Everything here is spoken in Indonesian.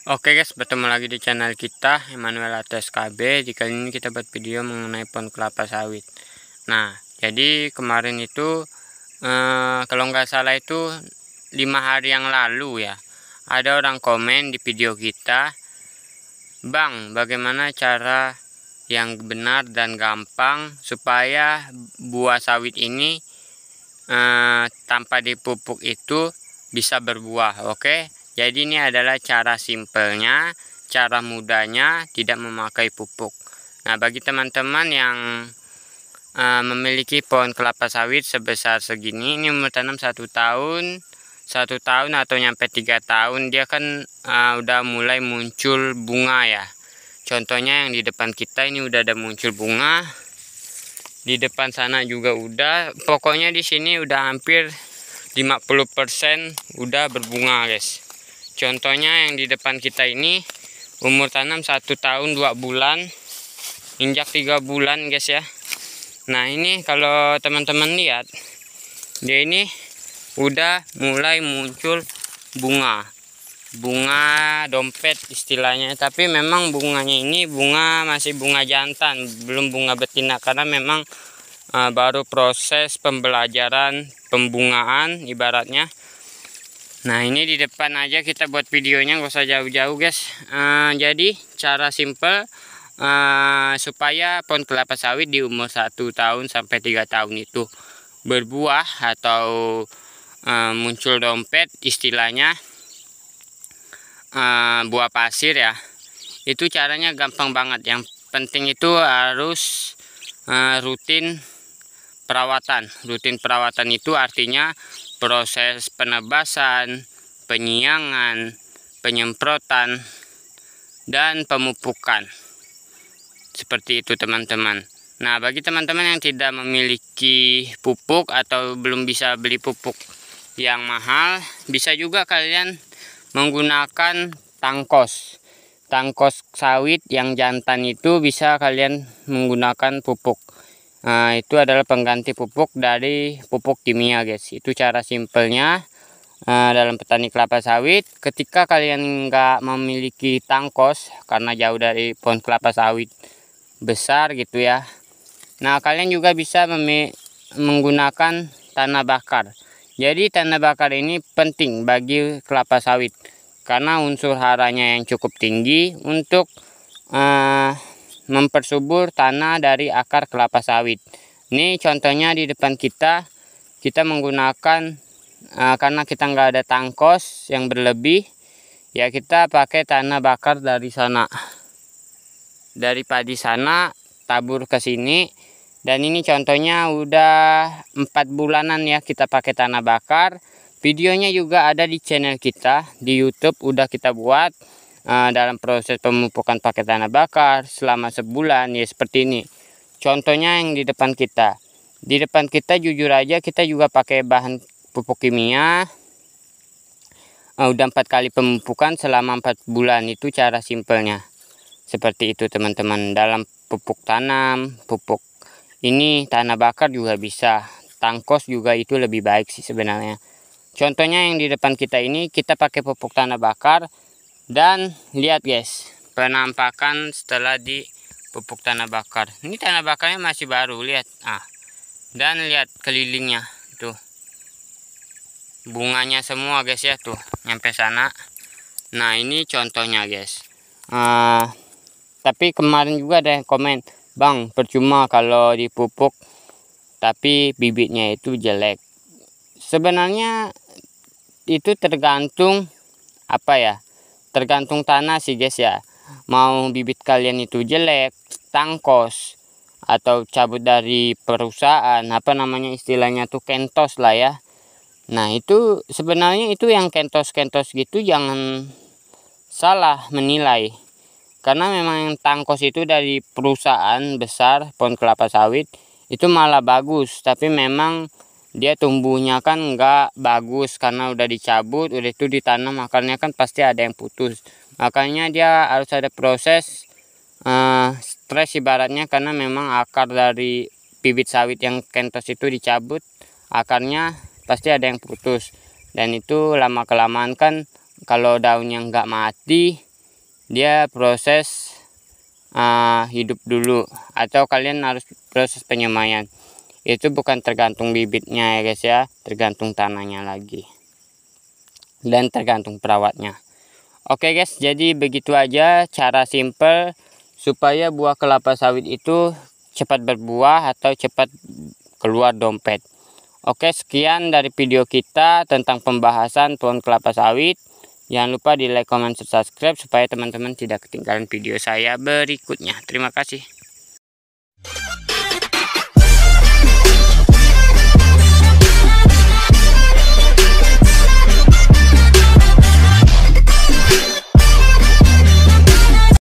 Oke guys, bertemu lagi di channel kita Emmanuel ATSKB. Di kali ini kita buat video mengenai pohon kelapa sawit. Nah, jadi kemarin itu kalau nggak salah itu 5 hari yang lalu ya, ada orang komen di video kita, "Bang, bagaimana cara yang benar dan gampang supaya buah sawit ini tanpa dipupuk itu bisa berbuah?" Oke, jadi ini adalah cara simpelnya, cara mudahnya, tidak memakai pupuk. Nah, bagi teman-teman yang memiliki pohon kelapa sawit sebesar segini, ini umur tanam 1 tahun atau nyampe 3 tahun, dia kan udah mulai muncul bunga ya. Contohnya yang di depan kita ini udah ada muncul bunga, di depan sana juga udah. Pokoknya di sini udah hampir 50% udah berbunga guys. Contohnya yang di depan kita ini umur tanam 1 tahun 2 bulan, injak 3 bulan guys ya. Nah, ini kalau teman-teman lihat, dia ini udah mulai muncul bunga dompet istilahnya. Tapi memang bunganya ini masih bunga jantan, belum bunga betina, karena memang baru proses pembelajaran pembungaan ibaratnya. Nah, ini di depan aja kita buat videonya, nggak usah jauh-jauh guys. Jadi cara simple supaya pohon kelapa sawit di umur 1 tahun sampai 3 tahun itu berbuah atau muncul dompet istilahnya, buah pasir ya. Itu caranya gampang banget. Yang penting itu harus rutin perawatan. Rutin perawatan itu artinya proses penebasan, penyiangan, penyemprotan, dan pemupukan. Seperti itu teman-teman. Nah, bagi teman-teman yang tidak memiliki pupuk atau belum bisa beli pupuk yang mahal, bisa juga kalian menggunakan tangkos sawit yang jantan. Itu bisa kalian menggunakan pupuk. Nah, itu adalah pengganti pupuk dari pupuk kimia guys. Itu cara simpelnya dalam petani kelapa sawit. Ketika kalian nggak memiliki tangkos karena jauh dari pohon kelapa sawit besar gitu ya, nah kalian juga bisa menggunakan tanah bakar. Jadi tanah bakar ini penting bagi kelapa sawit karena unsur haranya yang cukup tinggi untuk mempersubur tanah dari akar kelapa sawit. Ini contohnya di depan kita menggunakan karena kita nggak ada tangkos yang berlebih ya, kita pakai tanah bakar dari sana, dari padi sana, tabur ke sini. Dan ini contohnya udah 4 bulanan ya kita pakai tanah bakar. Videonya juga ada di channel kita di YouTube, udah kita buat dalam proses pemupukan pakai tanah bakar selama sebulan ya, seperti ini. Contohnya yang di depan kita. Di depan kita jujur aja kita juga pakai bahan pupuk kimia. Udah 4 kali pemupukan selama 4 bulan. Itu cara simpelnya. Seperti itu teman-teman. Dalam pupuk tanam, pupuk ini tanah bakar juga bisa. Tangkos juga itu lebih baik sih sebenarnya. Contohnya yang di depan kita ini kita pakai pupuk tanah bakar. Dan lihat guys, penampakan setelah di pupuk tanah bakar. Ini tanah bakarnya masih baru, lihat. Dan lihat kelilingnya tuh, bunganya semua guys ya, tuh nyampe sana. Nah, ini contohnya guys. Tapi kemarin juga ada yang komen, "Bang, percuma kalau dipupuk tapi bibitnya itu jelek." Sebenarnya itu tergantung apa ya, tergantung tanah sih guys ya. Mau bibit kalian itu jelek, tangkos, atau cabut dari perusahaan, apa namanya istilahnya tuh, kentos lah ya. Nah, itu sebenarnya itu yang kentos-kentos gitu jangan salah menilai. Karena memang yang tangkos itu dari perusahaan besar pohon kelapa sawit itu malah bagus. Tapi memang dia tumbuhnya kan nggak bagus karena udah dicabut, udah itu ditanam akarnya kan pasti ada yang putus. Makanya dia harus ada proses stres ibaratnya, karena memang akar dari bibit sawit yang kentos itu dicabut, akarnya pasti ada yang putus. Dan itu lama kelamaan kan kalau daunnya nggak mati dia proses hidup dulu, atau kalian harus proses penyemaian. Itu bukan tergantung bibitnya ya guys ya, tergantung tanahnya lagi dan tergantung perawatnya. Oke guys, jadi begitu aja cara simple supaya buah kelapa sawit itu cepat berbuah atau cepat keluar dompet. Oke, sekian dari video kita tentang pembahasan pohon kelapa sawit. Jangan lupa di like, comment, subscribe supaya teman-teman tidak ketinggalan video saya berikutnya. Terima kasih.